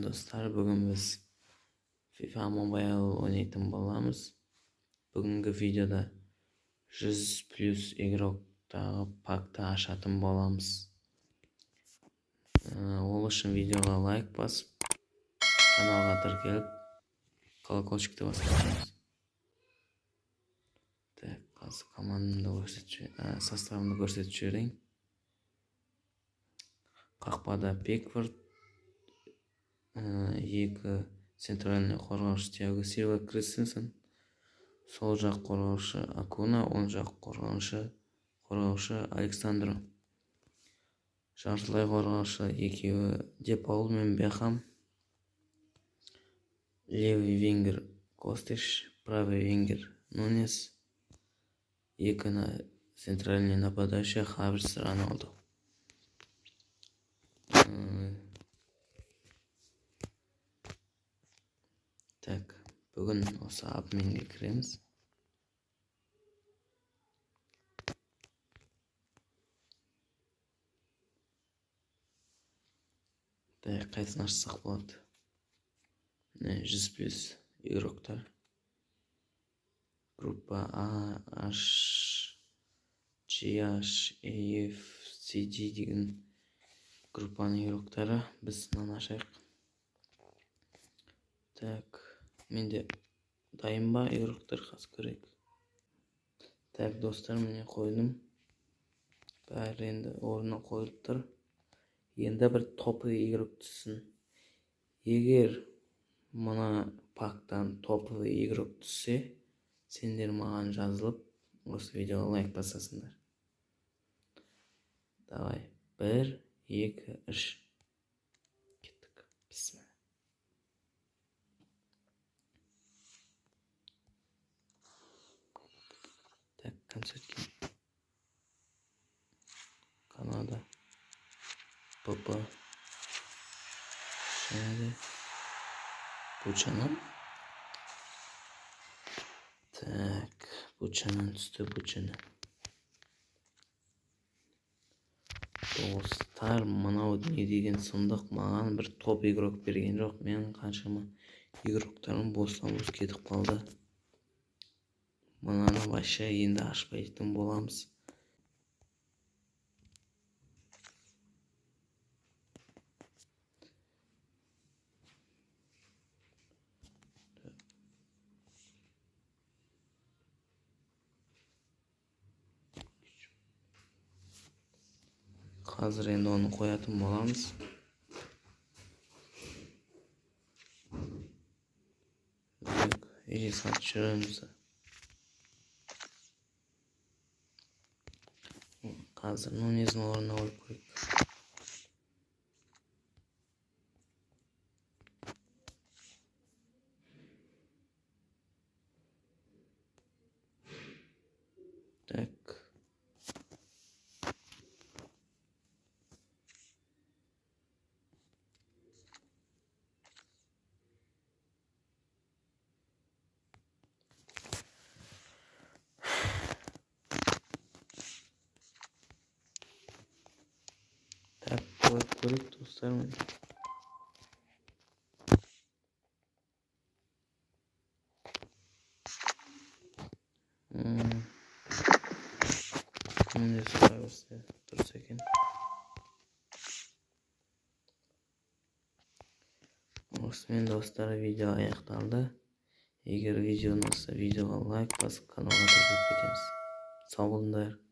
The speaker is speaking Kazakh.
Dostlar, bugün biz FIFA Mobile oynayotgan bo'lamiz. Bugungi videoda 100+ игрокдagi pakta ashatan bo'lamiz. Ol uchun videoga like bosib, kanalga tirkelib, колокольчикni bosib qo'yamiz. Так, hozir komandani sostavini ko'rsatib bering. Qahpada Pickford, екі центральный қорғаушы Тиаго Силва, Кристенсен, сол жақ қорғаушы Акуна, оң жақ қорғаушы Александро. Жартылай қорғаушы екеуі Де Паул мен Бехам. Левый вингер Костиш, правый вингер Нунес. Екі центральный нападающий Хаверс, Роналду. Так, bugün осы обменге кіреміз. Так, қайсысын ашсақ болады? 100+ игроктар. Группа А, H, G, H, E, F, C, D деген группаның игроктары. Біз мынаны ашайық. Так, менде дайын ба игроктар, қазір көрейік. Так, достар, міне қойдым. Бәрі енді орнына қойылып тұр. Енді бір топовый игрок түссін. Егер мына пактан топовый игрок түссе, сендер маған жазылып, осы видеоға лайк басасыңдар. Давай, 1, 2, 3. Кеттік. Бисмилла. Так, концертке. Канада. ПП. Şöyle. Buçanın. Так, Buçanın üstü Buçanın. Dostlar, мынау не деген сұмдық, маған бір топ игрок берген жоқ. Мен қаншама игроктарым бостан-бос кетіп қалды. Мынаны вообще енді ашпайтын боламыз. Қазір енді оны қоятын боламыз. Ежесат жүреміз. Қазір Нунездің орнына қойып қойып. Так. Так, koyup koyup dostlarım. Ne sorarsa dursa ekan. Osman dostlar, video аяқталды. Егер видеоны yoqsa videoga like bosib kanalga tirkab ketamiz. Sog' bo'linglar.